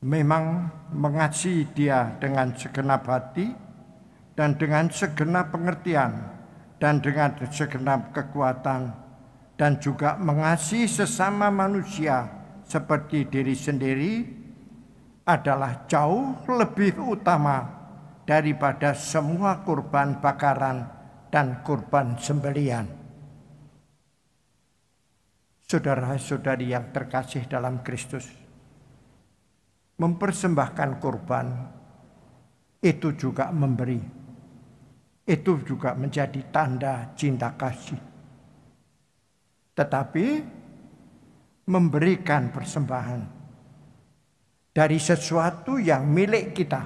memang mengasihi Dia dengan segenap hati dan dengan segenap pengertian dan dengan segenap kekuatan, dan juga mengasihi sesama manusia seperti diri sendiri adalah jauh lebih utama daripada semua kurban bakaran dan kurban sembelihan. Saudara-saudari yang terkasih dalam Kristus, mempersembahkan kurban itu juga memberi. Itu juga menjadi tanda cinta kasih. Tetapi memberikan persembahan dari sesuatu yang milik kita,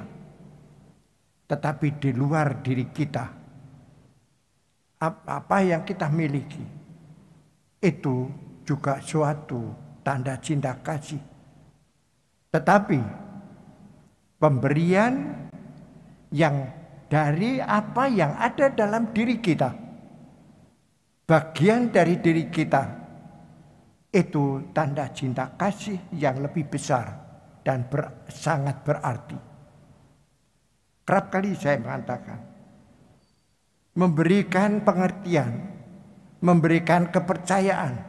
tetapi di luar diri kita, apa yang kita miliki, itu juga suatu tanda cinta kasih. Tetapi pemberian yang dari apa yang ada dalam diri kita, bagian dari diri kita, itu tanda cinta kasih yang lebih besar dan sangat berarti. Kerap kali saya mengatakan, memberikan pengertian, memberikan kepercayaan,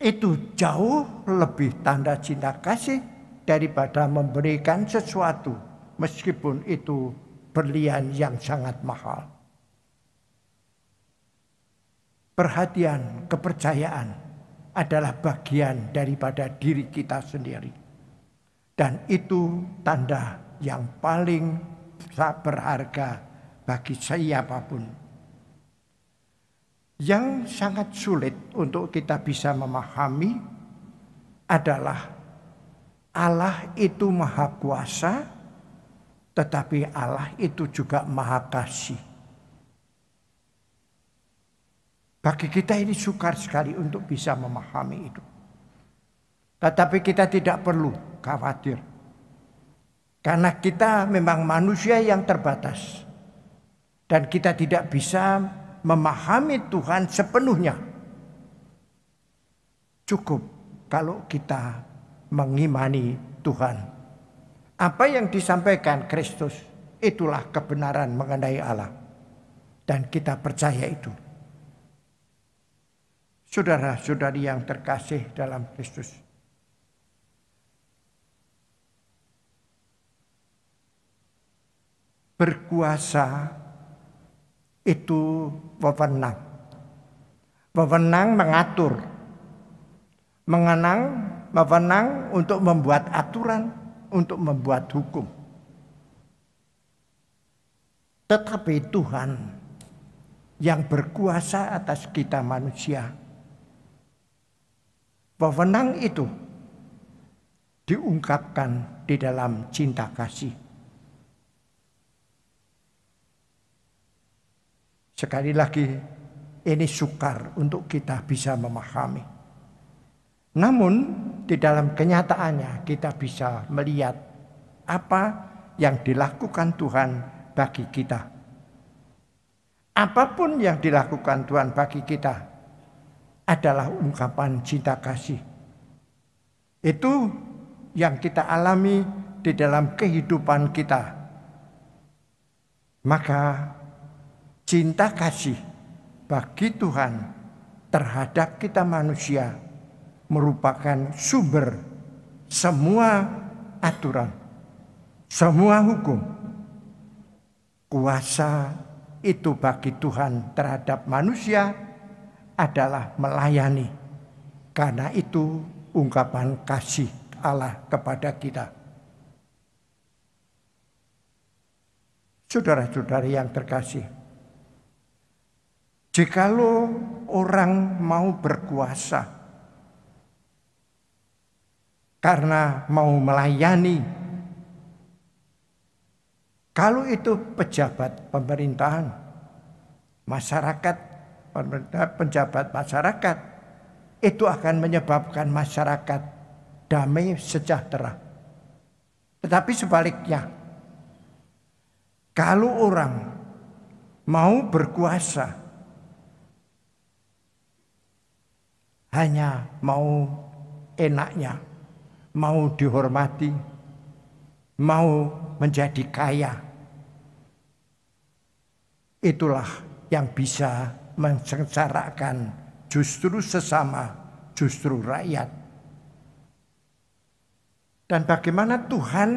itu jauh lebih tanda cinta kasih daripada memberikan sesuatu, meskipun itu berlian yang sangat mahal. Perhatian, kepercayaan adalah bagian daripada diri kita sendiri. Dan itu tanda yang paling berharga bagi siapapun. Yang sangat sulit untuk kita bisa memahami adalah Allah itu maha kuasa, tetapi Allah itu juga maha kasih. Bagi kita ini sukar sekali untuk bisa memahami itu. Tetapi kita tidak perlu khawatir. Karena kita memang manusia yang terbatas. Dan kita tidak bisa memahami Tuhan sepenuhnya. Cukup kalau kita mengimani Tuhan. Apa yang disampaikan Kristus, itulah kebenaran mengenai Allah. Dan kita percaya itu. Saudara-saudari yang terkasih dalam Kristus, berkuasa itu wewenang. Wewenang mengatur. Wewenang untuk membuat aturan, untuk membuat hukum. Tetapi Tuhan yang berkuasa atas kita manusia, wewenang itu diungkapkan di dalam cinta kasih. Sekali lagi, ini sukar untuk kita bisa memahami. Namun, di dalam kenyataannya kita bisa melihat apa yang dilakukan Tuhan bagi kita. Apapun yang dilakukan Tuhan bagi kita adalah ungkapan cinta kasih. Itu yang kita alami di dalam kehidupan kita. Maka cinta kasih bagi Tuhan terhadap kita manusia merupakan sumber semua aturan, semua hukum. Kuasa itu bagi Tuhan terhadap manusia adalah melayani. Karena itu ungkapan kasih Allah kepada kita. Saudara-saudari yang terkasih, jikalau orang mau berkuasa karena mau melayani, kalau itu pejabat pemerintahan, masyarakat, pejabat masyarakat, itu akan menyebabkan masyarakat damai sejahtera. Tetapi sebaliknya, kalau orang mau berkuasa hanya mau enaknya, mau dihormati, mau menjadi kaya. Itulah yang bisa mensengsarakan justru sesama, justru rakyat. Dan bagaimana Tuhan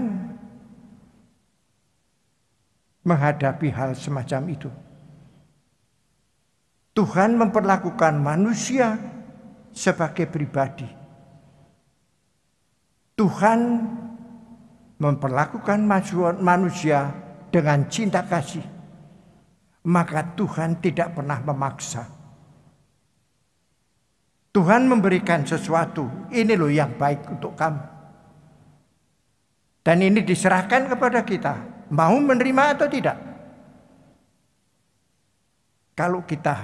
menghadapi hal semacam itu? Tuhan memperlakukan manusia sebagai pribadi. Tuhan memperlakukan manusia dengan cinta kasih. Maka Tuhan tidak pernah memaksa. Tuhan memberikan sesuatu, ini loh yang baik untuk kamu. Dan ini diserahkan kepada kita, mau menerima atau tidak. Kalau kita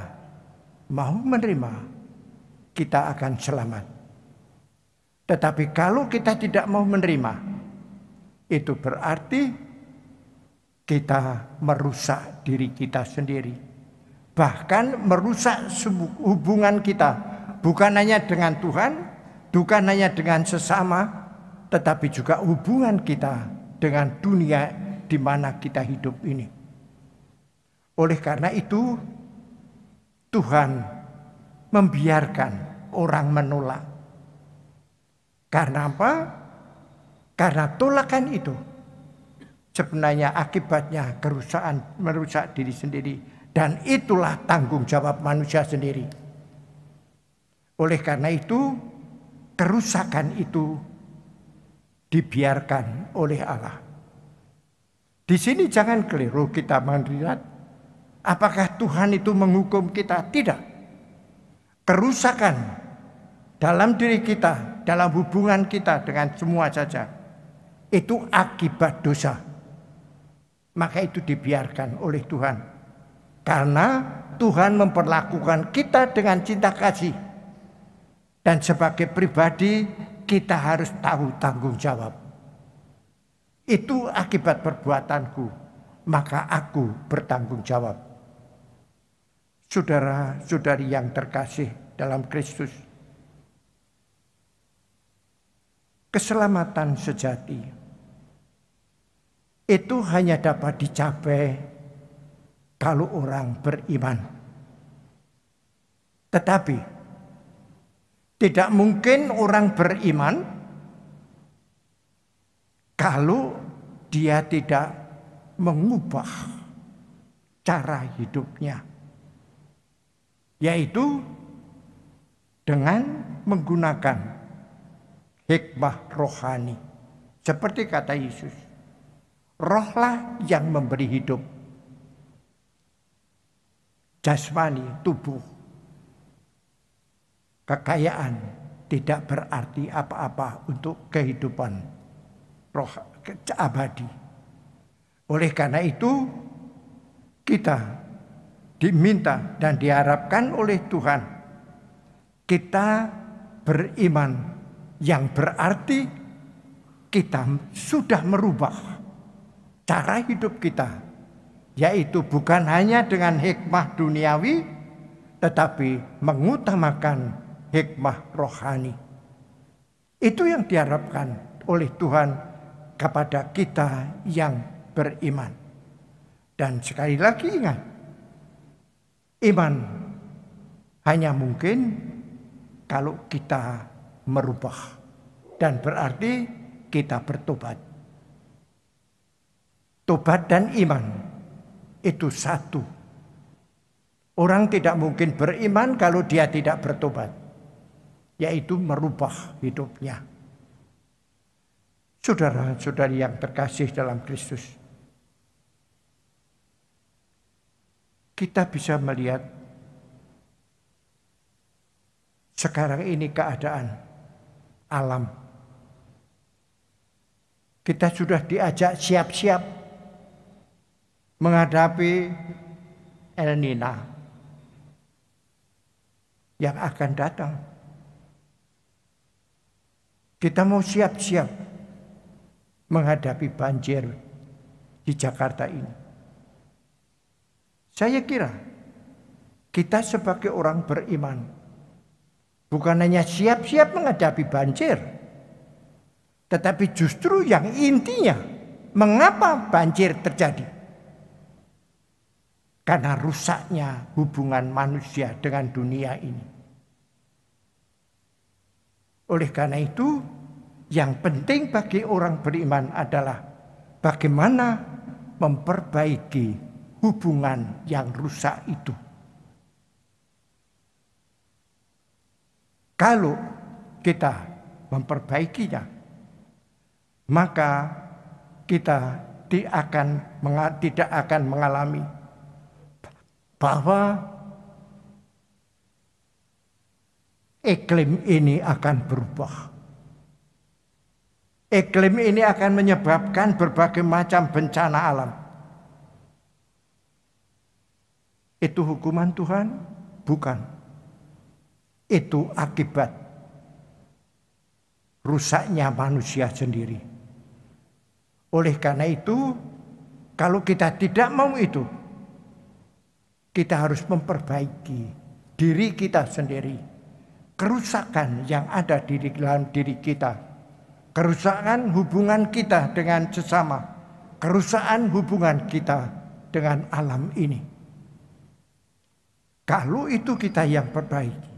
mau menerima, kita akan selamat. Tetapi kalau kita tidak mau menerima, itu berarti kita merusak diri kita sendiri. Bahkan merusak hubungan kita. Bukan hanya dengan Tuhan, bukan hanya dengan sesama, tetapi juga hubungan kita dengan dunia di mana kita hidup ini. Oleh karena itu, Tuhan membiarkan orang menolak. Karena apa? Karena tolakan itu sebenarnya akibatnya kerusakan, merusak diri sendiri. Dan itulah tanggung jawab manusia sendiri. Oleh karena itu, kerusakan itu dibiarkan oleh Allah. Di sini jangan keliru kita melihat apakah Tuhan itu menghukum kita. Tidak. Kerusakan dalam diri kita, dalam hubungan kita dengan semua saja, itu akibat dosa. Maka itu dibiarkan oleh Tuhan. Karena Tuhan memperlakukan kita dengan cinta kasih. Dan sebagai pribadi kita harus tahu tanggung jawab. Itu akibat perbuatanku, maka aku bertanggung jawab. Saudara-saudari yang terkasih dalam Kristus, keselamatan sejati itu hanya dapat dicapai kalau orang beriman. Tetapi tidak mungkin orang beriman kalau dia tidak mengubah cara hidupnya, yaitu dengan menggunakan hikmah rohani. Seperti kata Yesus, rohlah yang memberi hidup. Jasmani, tubuh, kekayaan tidak berarti apa-apa untuk kehidupan roh abadi. Oleh karena itu, kita diminta dan diharapkan oleh Tuhan, kita beriman yang berarti kita sudah merubah cara hidup kita, yaitu bukan hanya dengan hikmah duniawi, tetapi mengutamakan hikmah rohani. Itu yang diharapkan oleh Tuhan kepada kita yang beriman. Dan sekali lagi ingat, iman hanya mungkin kalau kita merubah. Dan berarti kita bertobat. Tobat dan iman itu satu. Orang tidak mungkin beriman kalau dia tidak bertobat, yaitu merubah hidupnya. Saudara-saudari yang terkasih dalam Kristus, kita bisa melihat sekarang ini keadaan alam. Kita sudah diajak siap-siap menghadapi El Nino yang akan datang. Kita mau siap-siap menghadapi banjir di Jakarta ini. Saya kira kita sebagai orang beriman bukan hanya siap-siap menghadapi banjir, Tetapi justru yang intinya, mengapa banjir terjadi? Karena rusaknya hubungan manusia dengan dunia ini. Oleh karena itu, yang penting bagi orang beriman adalah bagaimana memperbaiki hubungan yang rusak itu. Kalau kita memperbaikinya, maka kita tidak akan mengalami bahwa iklim ini akan berubah. Iklim ini akan menyebabkan berbagai macam bencana alam. Itu hukuman Tuhan? Bukan. Itu akibat rusaknya manusia sendiri. Oleh karena itu, kalau kita tidak mau itu, kita harus memperbaiki diri kita sendiri. Kerusakan yang ada di dalam diri kita, kerusakan hubungan kita dengan sesama, kerusakan hubungan kita dengan alam ini. Kalau itu kita yang perbaiki,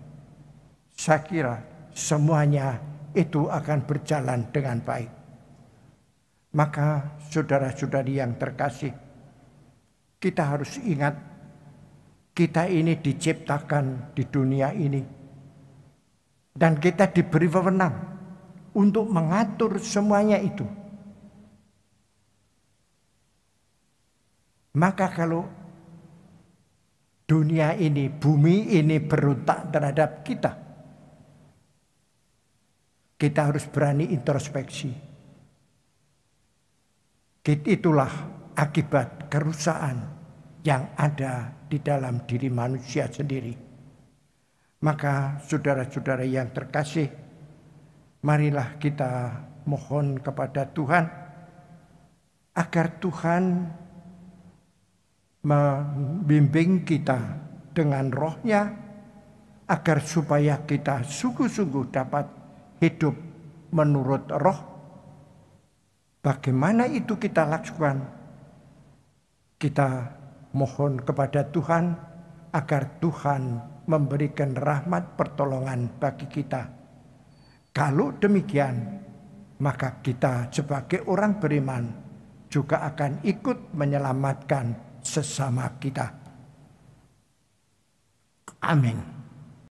saya kira semuanya itu akan berjalan dengan baik. Maka saudara-saudari yang terkasih, kita harus ingat, kita ini diciptakan di dunia ini. Dan kita diberi wewenang untuk mengatur semuanya itu. Maka kalau dunia ini, bumi ini berontak terhadap kita, kita harus berani introspeksi. Itulah akibat kerusakan yang ada di dalam diri manusia sendiri. Maka saudara-saudara yang terkasih, marilah kita mohon kepada Tuhan agar Tuhan membimbing kita dengan roh-Nya, agar supaya kita sungguh-sungguh dapat hidup menurut roh. Bagaimana itu kita lakukan? Kita mohon kepada Tuhan agar Tuhan memberikan rahmat pertolongan bagi kita. Kalau demikian, maka kita sebagai orang beriman juga akan ikut menyelamatkan sesama kita. Amin.